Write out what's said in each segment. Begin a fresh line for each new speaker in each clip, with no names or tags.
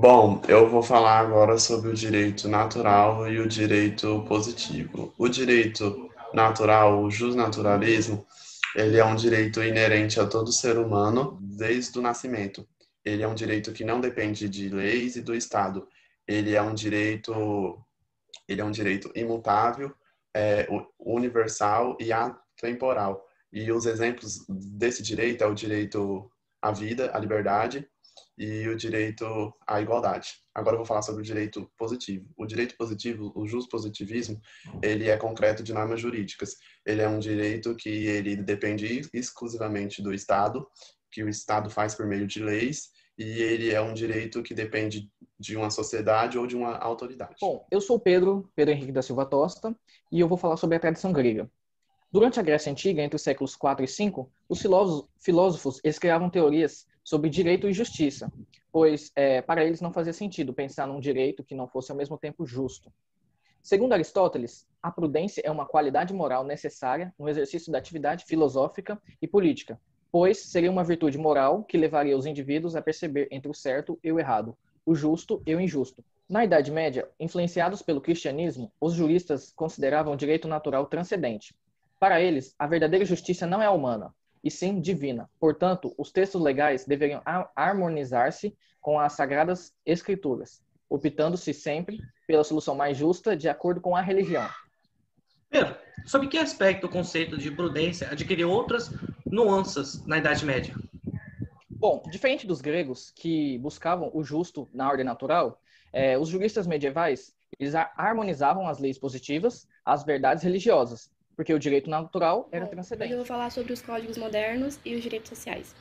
Bom, eu vou falar agora sobre o direito natural e o direito positivo. O direito natural, o justnaturalismo, ele é um direito inerente a todo ser humano desde o nascimento. Ele é um direito que não depende de leis e do Estado. Ele é um direito, ele é um direito imutável, universal e atemporal. E os exemplos desse direito é o direito à vida, à liberdade, e o direito à igualdade. Agora eu vou falar sobre o direito positivo. O direito positivo, o positivismo, ele é concreto de normas jurídicas. Ele é um direito que ele depende exclusivamente do Estado, que o Estado faz por meio de leis, e ele é um direito que depende de uma sociedade ou de uma autoridade.
Bom, eu sou Pedro Henrique da Silva Tosta, e eu vou falar sobre a tradição grega. Durante a Grécia Antiga, entre os séculos 4 e 5, os filósofos eles criavam teorias sobre direito e justiça, pois para eles não fazia sentido pensar num direito que não fosse ao mesmo tempo justo. Segundo Aristóteles, a prudência é uma qualidade moral necessária no exercício da atividade filosófica e política, pois seria uma virtude moral que levaria os indivíduos a perceber entre o certo e o errado, o justo e o injusto. Na Idade Média, influenciados pelo cristianismo, os juristas consideravam o direito natural transcendente. Para eles, a verdadeira justiça não é humana, e sim divina. Portanto, os textos legais deveriam harmonizar-se com as sagradas escrituras, optando-se sempre pela solução mais justa de acordo com a religião.
Pedro, sob que aspecto o conceito de prudência adquiriu outras nuances na Idade Média?
Bom, diferente dos gregos, que buscavam o justo na ordem natural, os juristas medievais eles harmonizavam as leis positivas às verdades religiosas, porque o direito natural era transcendente.
Hoje eu vou falar sobre os códigos modernos e os direitos sociais.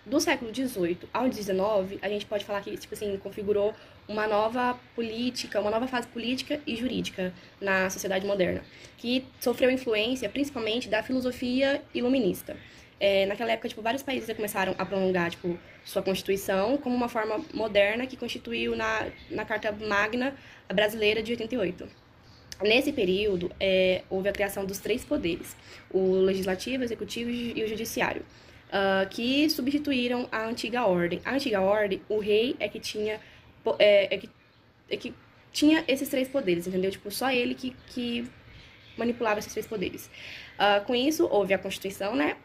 Do século XVIII ao XIX, a gente pode falar que configurou uma nova política, uma nova fase política e jurídica na sociedade moderna, que sofreu influência principalmente da filosofia iluminista. Naquela época, vários países começaram a prolongar sua Constituição como uma forma moderna que constituiu na Carta Magna Brasileira de 88. Nesse período, houve a criação dos 3 poderes, o legislativo, o executivo e o judiciário, que substituíram a antiga ordem. A antiga ordem, o rei é que tinha esses 3 poderes, entendeu? Só ele que manipulava esses 3 poderes. Com isso, houve a Constituição, né?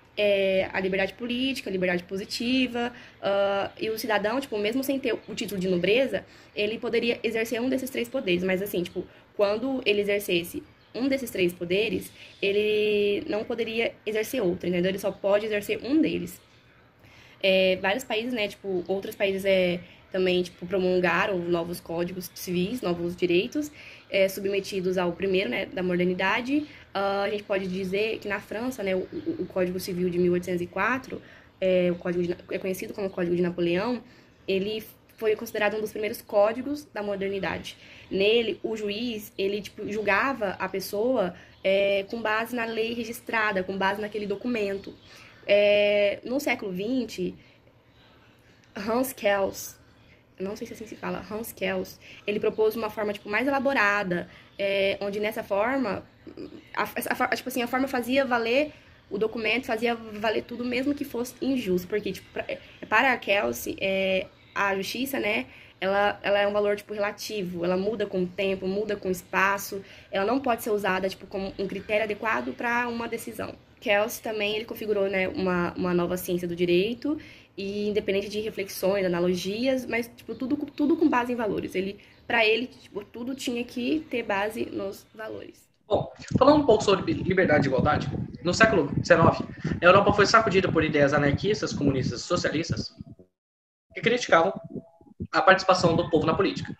A liberdade política, a liberdade positiva, e o cidadão, mesmo sem ter o título de nobreza, ele poderia exercer um desses 3 poderes, mas assim, quando ele exercesse um desses 3 poderes, ele não poderia exercer outro, entendeu? Ele só pode exercer um deles. Vários países, né, outros países também, promulgaram novos códigos civis, novos direitos, submetidos ao primeiro, né, da modernidade. A gente pode dizer que na França, né, o Código Civil de 1804, é conhecido como Código de Napoleão, ele foi considerado um dos primeiros códigos da modernidade. Nele, o juiz, ele julgava a pessoa com base na lei registrada, com base naquele documento. No século XX, Hans Kelsen, não sei se assim se fala, Hans Kelsen, ele propôs uma forma mais elaborada, onde nessa forma, a forma fazia valer o documento, fazia valer tudo, mesmo que fosse injusto, porque para Kelsen, a justiça, né, ela é um valor relativo, ela muda com o tempo, muda com o espaço, ela não pode ser usada como um critério adequado para uma decisão. Kelsen também ele configurou, né, uma nova ciência do direito, e independente de reflexões, analogias, mas tudo com base em valores. Para ele, tudo tinha que ter base nos valores.
Bom, falando um pouco sobre liberdade e igualdade, no século XIX, a Europa foi sacudida por ideias anarquistas, comunistas e socialistas que criticavam a participação do povo na política.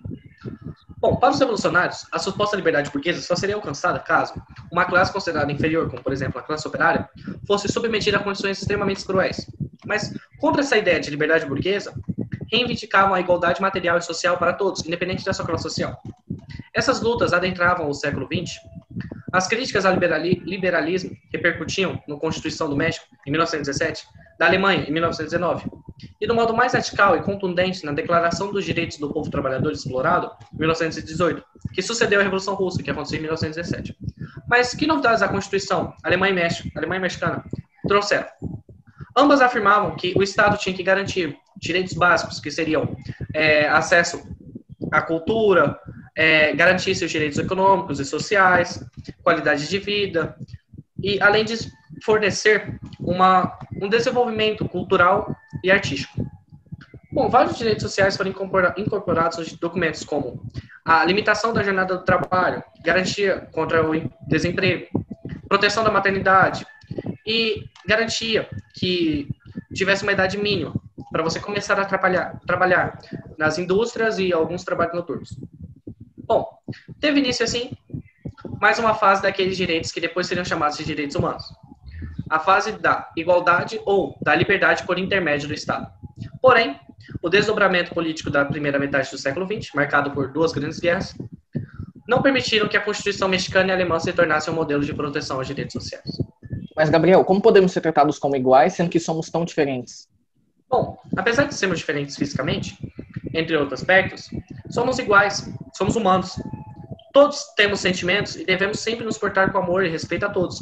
Bom, para os revolucionários, a suposta liberdade burguesa só seria alcançada caso uma classe considerada inferior, como por exemplo a classe operária, fosse submetida a condições extremamente cruéis. Mas, contra essa ideia de liberdade burguesa, reivindicavam a igualdade material e social para todos, independente da sua classe social. Essas lutas adentravam o século XX. As críticas ao liberalismo repercutiam na Constituição do México, em 1917, da Alemanha, em 1919, e do modo mais radical e contundente na Declaração dos Direitos do Povo Trabalhador Explorado, em 1918, que sucedeu à Revolução Russa, que aconteceu em 1917. Mas que novidades a Constituição, Alemanha e México, Alemanha e Mexicana, trouxeram? Ambas afirmavam que o Estado tinha que garantir direitos básicos, que seriam acesso a cultura, garantir seus direitos econômicos e sociais, qualidade de vida, e além de fornecer um desenvolvimento cultural e artístico. Bom, vários direitos sociais foram incorporados nos documentos como a limitação da jornada do trabalho, garantia contra o desemprego, proteção da maternidade e garantia que tivesse uma idade mínima para você começar a trabalhar nas indústrias e alguns trabalhos noturnos. Bom, teve início assim mais uma fase daqueles direitos que depois seriam chamados de direitos humanos. A fase da igualdade ou da liberdade por intermédio do Estado. Porém, o desdobramento político da primeira metade do século XX, marcado por 2 grandes guerras, não permitiram que a Constituição mexicana e alemã se tornassem um modelo de proteção aos direitos sociais.
Mas, Gabriel, como podemos ser tratados como iguais, sendo que somos tão diferentes?
Bom, apesar de sermos diferentes fisicamente, entre outros aspectos, somos iguais, somos humanos. Todos temos sentimentos e devemos sempre nos portar com amor e respeito a todos.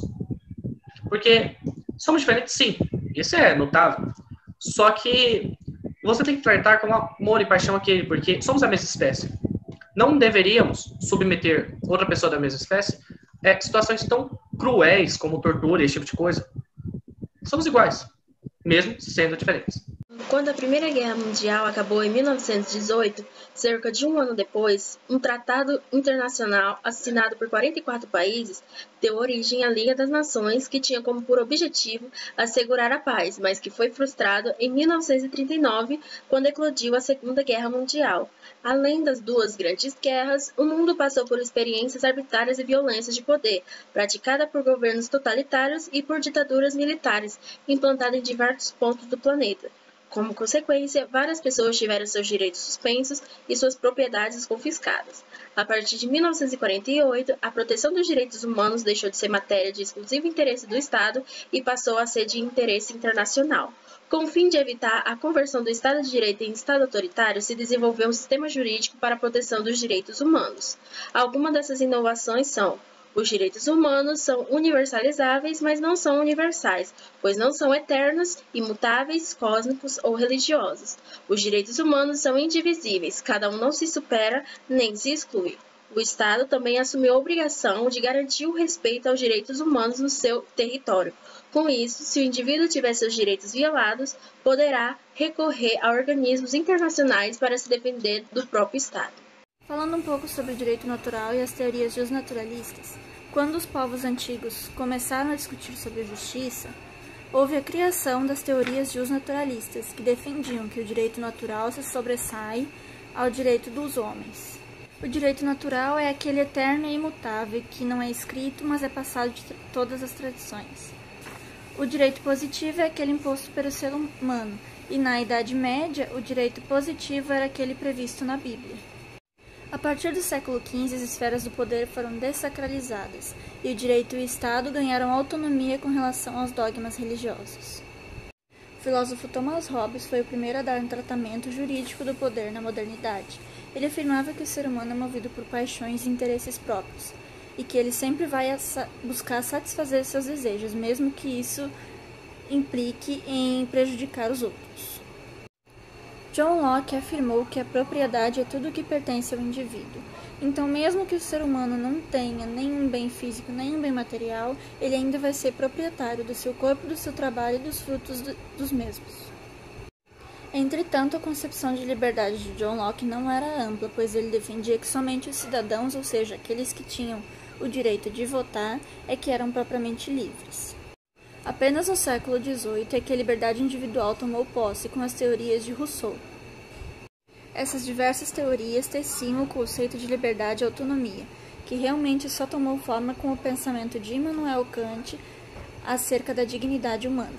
Porque somos diferentes, sim, isso é notável. Só que você tem que tratar com amor e paixão aquele, porque somos a mesma espécie. Não deveríamos submeter outra pessoa da mesma espécie a situações tão cruéis como tortura e esse tipo de coisa. Somos iguais, mesmo sendo diferentes.
Quando a Primeira Guerra Mundial acabou em 1918, cerca de um ano depois, um tratado internacional assinado por 44 países deu origem à Liga das Nações, que tinha como por objetivo assegurar a paz, mas que foi frustrado em 1939, quando eclodiu a Segunda Guerra Mundial. Além das 2 grandes guerras, o mundo passou por experiências arbitrárias e violências de poder, praticada por governos totalitários e por ditaduras militares, implantadas em diversos pontos do planeta. Como consequência, várias pessoas tiveram seus direitos suspensos e suas propriedades confiscadas. A partir de 1948, a proteção dos direitos humanos deixou de ser matéria de exclusivo interesse do Estado e passou a ser de interesse internacional. Com o fim de evitar a conversão do Estado de Direito em Estado autoritário, se desenvolveu um sistema jurídico para a proteção dos direitos humanos. Algumas dessas inovações são: os direitos humanos são universalizáveis, mas não são universais, pois não são eternos, imutáveis, cósmicos ou religiosos. Os direitos humanos são indivisíveis, cada um não se supera nem se exclui. O Estado também assumiu a obrigação de garantir o respeito aos direitos humanos no seu território. Com isso, se o indivíduo tiver seus direitos violados, poderá recorrer a organismos internacionais para se defender do próprio Estado.
Falando um pouco sobre o direito natural e as teorias justnaturalistas, quando os povos antigos começaram a discutir sobre a justiça, houve a criação das teorias justnaturalistas, que defendiam que o direito natural se sobressai ao direito dos homens. O direito natural é aquele eterno e imutável que não é escrito, mas é passado de todas as tradições. O direito positivo é aquele imposto pelo ser humano, e na Idade Média, o direito positivo era aquele previsto na Bíblia. A partir do século XV, as esferas do poder foram dessacralizadas, e o direito e o Estado ganharam autonomia com relação aos dogmas religiosos. O filósofo Thomas Hobbes foi o primeiro a dar um tratamento jurídico do poder na modernidade. Ele afirmava que o ser humano é movido por paixões e interesses próprios, e que ele sempre vai buscar satisfazer seus desejos, mesmo que isso implique em prejudicar os outros. John Locke afirmou que a propriedade é tudo o que pertence ao indivíduo. Então, mesmo que o ser humano não tenha nenhum bem físico, nenhum bem material, ele ainda vai ser proprietário do seu corpo, do seu trabalho e dos frutos dos mesmos. Entretanto, a concepção de liberdade de John Locke não era ampla, pois ele defendia que somente os cidadãos, ou seja, aqueles que tinham o direito de votar, é que eram propriamente livres. Apenas no século XVIII é que a liberdade individual tomou posse com as teorias de Rousseau. Essas diversas teorias teciam o conceito de liberdade e autonomia, que realmente só tomou forma com o pensamento de Immanuel Kant acerca da dignidade humana.